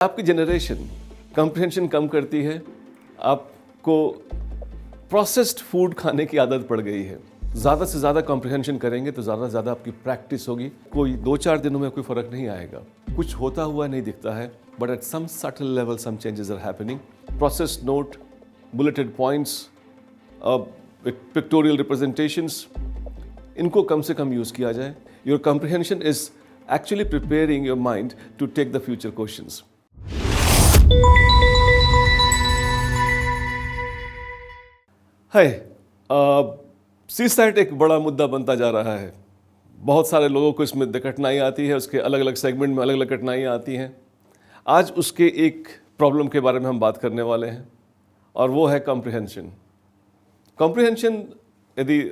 आपकी generation comprehension कम करती है, आपको प्रोसेस्ड फूड खाने की आदत पड़ गई है। ज़्यादा से ज़्यादा कॉम्प्रिहेंशन करेंगे तो ज़्यादा से ज़्यादा आपकी प्रैक्टिस होगी। कोई 2-4 दिनों में कोई फ़र्क नहीं आएगा, कुछ होता हुआ नहीं दिखता है, but at some subtle level some changes are happening. Processed note, bulleted points, pictorial representations, इनको कम से कम यूज़ किया जाए। Your comprehension is actually preparing your mind to take the future questions. हाय, सीसैट एक बड़ा मुद्दा बनता जा रहा है। बहुत सारे लोगों को इसमें कठिनाई आती है, उसके अलग अलग सेगमेंट में अलग अलग कठिनाइयाँ आती हैं। आज उसके एक प्रॉब्लम के बारे में हम बात करने वाले हैं और वो है कॉम्प्रिहेंशन। कॉम्प्रिहेंशन यदि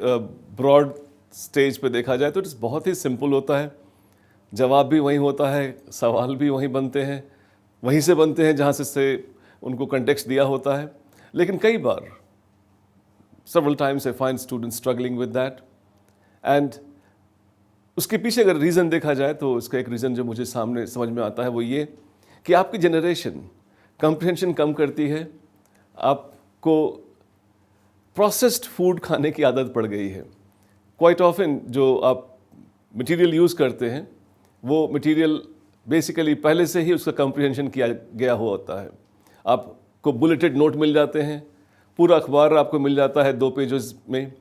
ब्रॉड स्टेज पे देखा जाए तो इट्स बहुत ही सिंपल होता है। जवाब भी वही होता है, सवाल भी वहीं बनते हैं, वहीं से बनते हैं जहाँ से उनको कंटेक्स्ट दिया होता है। लेकिन कई बार several times I find students struggling with that and उसके पीछे अगर रीज़न देखा जाए तो उसका एक रीज़न जो मुझे सामने समझ में आता है वो ये कि आपकी जनरेशन कॉम्प्रिहेंशन कम करती है, आपको प्रोसेस्ड फूड खाने की आदत पड़ गई है। क्वाइट ऑफन जो आप मटेरियल यूज़ करते हैं वो मटेरियल बेसिकली पहले से ही उसका कॉम्प्रिहेंशन किया गया हुआ होता है। आपको बुलेटेड नोट मिल जाते हैं, पूरा अखबार आपको मिल जाता है 2 पेजेस में,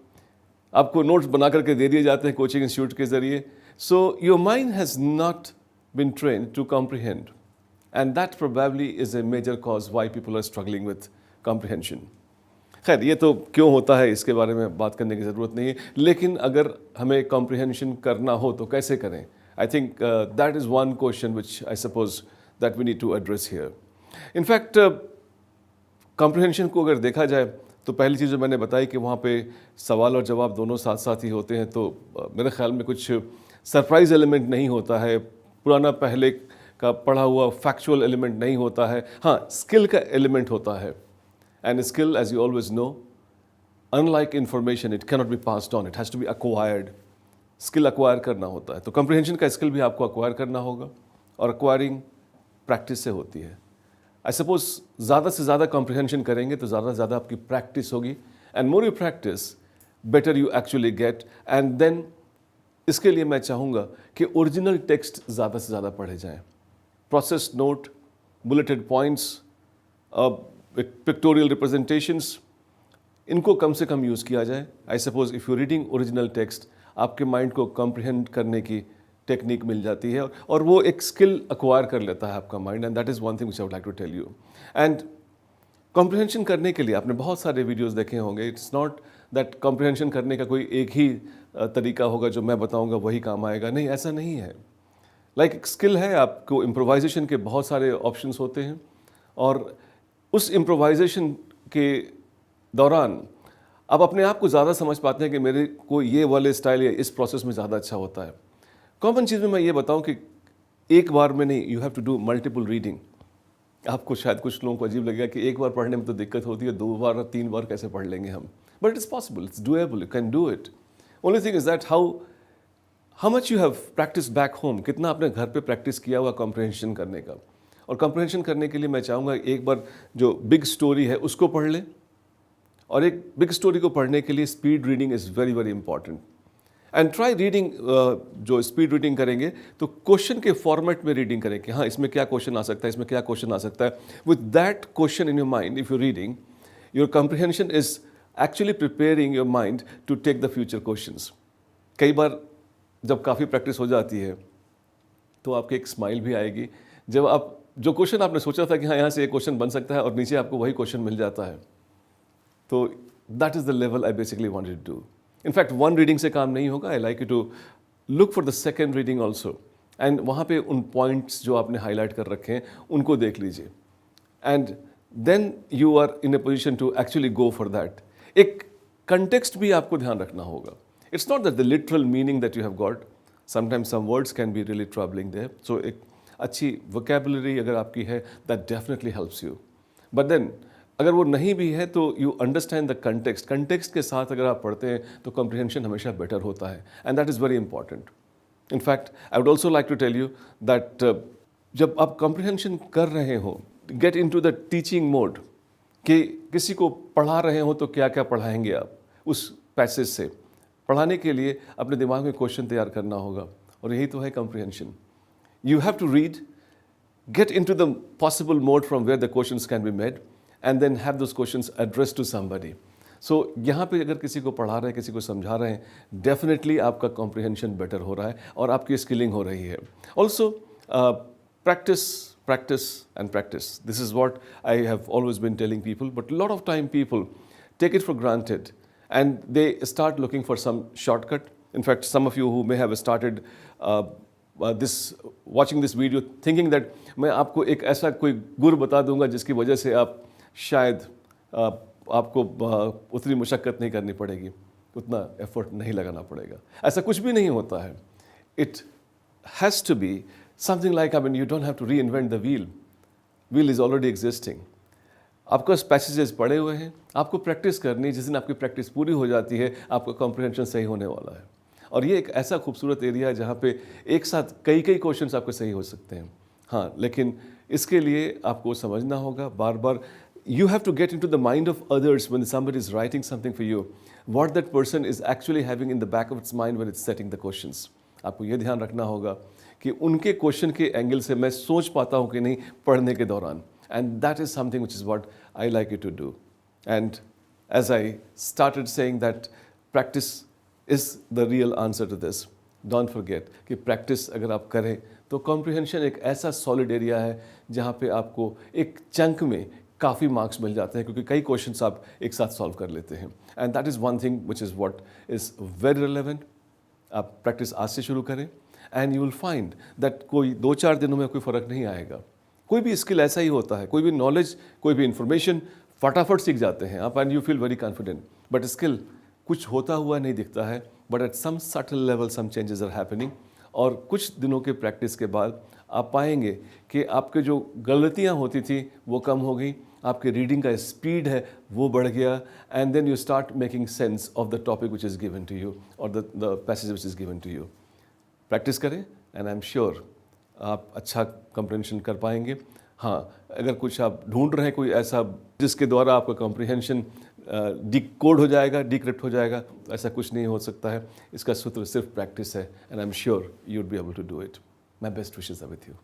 आपको नोट्स बना करके दे दिए जाते हैं कोचिंग इंस्टीट्यूट के ज़रिए। So your mind has not been trained to comprehend and that probably is a major cause why people are struggling with comprehension. खैर, ये तो क्यों होता है इसके बारे में बात करने की ज़रूरत नहीं है, लेकिन अगर हमें कॉम्प्रिहेंशन करना हो तो कैसे करें? I think that is one question which I suppose that we need to address here. In fact, comprehension को अगर देखा जाए तो पहली चीज़ जो मैंने बताई कि वहाँ पे सवाल और जवाब दोनों साथ साथ ही होते हैं, तो मेरे ख्याल में कुछ सरप्राइज एलिमेंट नहीं होता है, पुराना पहले का पढ़ा हुआ फैक्चुअल एलिमेंट नहीं होता है। हाँ, स्किल का एलिमेंट होता है, and skill as you always know, unlike information, it cannot be passed on, it has to be acquired. Skill acquire करना होता है, तो कॉम्प्रिहेंशन का स्किल भी आपको अक्वायर करना होगा और अक्वायरिंग प्रैक्टिस से होती है। आई सपोज ज़्यादा से ज़्यादा कॉम्प्रिहेंशन करेंगे तो ज़्यादा से ज़्यादा आपकी प्रैक्टिस होगी, and more you practice better you actually get. And then इसके लिए मैं चाहूँगा कि ओरिजिनल टेक्स्ट ज़्यादा से ज़्यादा पढ़े जाएँ। Processed note, bulleted points, pictorial representations, इनको कम से कम यूज़ किया जाए। I suppose if you reading original text, आपके माइंड को कॉम्प्रिहेंड करने की टेक्निक मिल जाती है और वो एक स्किल अक्वायर कर लेता है आपका mind, and that is one thing which I would like to tell you. And comprehension करने के लिए आपने बहुत सारे वीडियोस देखे होंगे। इट्स नॉट दैट कॉम्प्रिहेंशन करने का कोई एक ही तरीका होगा जो मैं बताऊंगा वही काम आएगा, नहीं, ऐसा नहीं है। लाइक एक स्किल है, आपको इम्प्रोवाइजेशन के बहुत सारे ऑप्शंस होते हैं और उस इम्प्रोवाइजेशन के दौरान आप अपने आप को ज़्यादा समझ पाते हैं कि मेरे को ये वाले स्टाइल या इस प्रोसेस में ज़्यादा अच्छा होता है। कॉमन चीज़ में मैं ये बताऊं कि एक बार में नहीं, you have to do multiple reading. आपको शायद कुछ लोगों को अजीब लगेगा कि एक बार पढ़ने में तो दिक्कत होती है, 2 बार और 3 बार कैसे पढ़ लेंगे हम, but it's possible, it's doable, you can do it. Only thing is that how much you have practice back home, कितना आपने घर पे प्रैक्टिस किया हुआ कॉम्प्रिहेंशन करने का। और कॉम्प्रिहेंशन करने के लिए मैं चाहूँगा एक बार जो बिग स्टोरी है उसको पढ़ लें, और एक बिग स्टोरी को पढ़ने के लिए speed reading is very very important. And try reading, जो स्पीड रीडिंग करेंगे तो क्वेश्चन के फॉर्मेट में रीडिंग करें कि हाँ, इसमें क्या क्वेश्चन आ सकता है, इसमें क्या क्वेश्चन आ सकता है। With that question in your mind, if you reading, your comprehension is actually preparing your mind to take the future questions. कई बार जब काफ़ी प्रैक्टिस हो जाती है तो आपकी एक स्माइल भी आएगी जब आप जो क्वेश्चन आपने सोचा था कि हाँ, यहाँ से एक क्वेश्चन बन सकता है और नीचे आपको वही क्वेश्चन मिल जाता है। तो that is the level I basically wanted to do. In fact one reading से काम नहीं होगा, I like you to look for the second reading also, and वहाँ पे उन पॉइंट्स जो आपने हाईलाइट कर रखे हैं उनको देख लीजिए, and then you are in a position to actually go for that. एक कंटेक्स्ट भी आपको ध्यान रखना होगा। It's not that the literal meaning that you have got, sometimes some words can be really troubling there. So एक अच्छी vocabulary अगर आपकी है, that definitely helps you. But then अगर वो नहीं भी है तो you understand the context. Context के साथ अगर आप पढ़ते हैं तो कॉम्प्रिहेंशन हमेशा बेटर होता है, and that is very important. In fact, I would also like to tell you that जब आप कॉम्प्रिहेंशन कर रहे हो, get into the teaching mode, कि किसी को पढ़ा रहे हो तो क्या क्या पढ़ाएंगे आप उस पैसेज से। पढ़ाने के लिए अपने दिमाग में क्वेश्चन तैयार करना होगा, और यही तो है comprehension. You have to read, get into the possible mode from where the questions can be made, and then have those questions addressed to somebody. So यहाँ पे अगर किसी को पढ़ा रहे हैं, किसी को समझा रहे हैं, डेफिनेटली आपका कॉम्प्रिहेंशन बेटर हो रहा है और आपकी स्किलिंग हो रही है। Also practice, practice and practice. This is what I have always been telling people, but a lot of time people take it for granted and they start looking for some shortcut. In fact, some of you who may have started watching this video thinking that मैं आपको एक ऐसा कोई गुर बता दूंगा जिसकी वजह से आप शायद आपको उतनी मुशक्क़त नहीं करनी पड़ेगी, उतना एफर्ट नहीं लगाना पड़ेगा। ऐसा कुछ भी नहीं होता है। It has to be something like, I mean, you don't have to reinvent the wheel. Wheel is already existing. आपके पास पैसेजेस पड़े हुए हैं, आपको प्रैक्टिस करनी है। जिस दिन आपकी प्रैक्टिस पूरी हो जाती है, आपका कॉम्प्रिहेंशन सही होने वाला है। और ये एक ऐसा खूबसूरत एरिया है जहाँ पे एक साथ कई क्वेश्चंस आपके सही हो सकते हैं। हाँ, लेकिन इसके लिए आपको समझना होगा बार बार, you have to get into the mind of others when somebody is writing something for you, what that person is actually having in the back of its mind when it's setting the questions. आपको ये ध्यान रखना होगा कि उनके question के angle से मैं सोच पाता हूँ कि नहीं पढ़ने के दौरान। And that is something which is what I like you to do. And as I started saying that practice is the real answer to this. Don't forget कि प्रैक्टिस अगर आप करें तो कॉम्प्रिहेंशन एक ऐसा सॉलिड एरिया है जहाँ पे आपको एक चंक में काफ़ी मार्क्स मिल जाते हैं, क्योंकि कई क्वेश्चंस आप एक साथ सॉल्व कर लेते हैं। And that is one thing which is what is very relevant. आप प्रैक्टिस आज से शुरू करें and you will find that कोई 2-4 दिनों में कोई फ़र्क नहीं आएगा। कोई भी स्किल ऐसा ही होता है, कोई भी नॉलेज, कोई भी इंफॉर्मेशन फटाफट सीख जाते हैं आप and you feel very confident, but skill कुछ होता हुआ नहीं दिखता है, but at some subtle level some changes are happening. और कुछ दिनों के प्रैक्टिस के बाद आप पाएंगे कि आपके जो गलतियां होती थी वो कम हो गई, आपके रीडिंग का स्पीड है वो बढ़ गया, and then you start making sense of the topic which is given to you और the passage which is given to you. Practice करें एंड आई एम श्योर आप अच्छा कॉम्प्रिहेंशन कर पाएंगे। हाँ, अगर कुछ आप ढूंढ रहे हैं कोई ऐसा जिसके द्वारा आपका कॉम्प्रिहेंशन डिकोड हो जाएगा, डिक्रिप्ट हो जाएगा, ऐसा कुछ नहीं हो सकता है। इसका सूत्र सिर्फ प्रैक्टिस है and I am sure you would be able to do it. My best wishes are with you.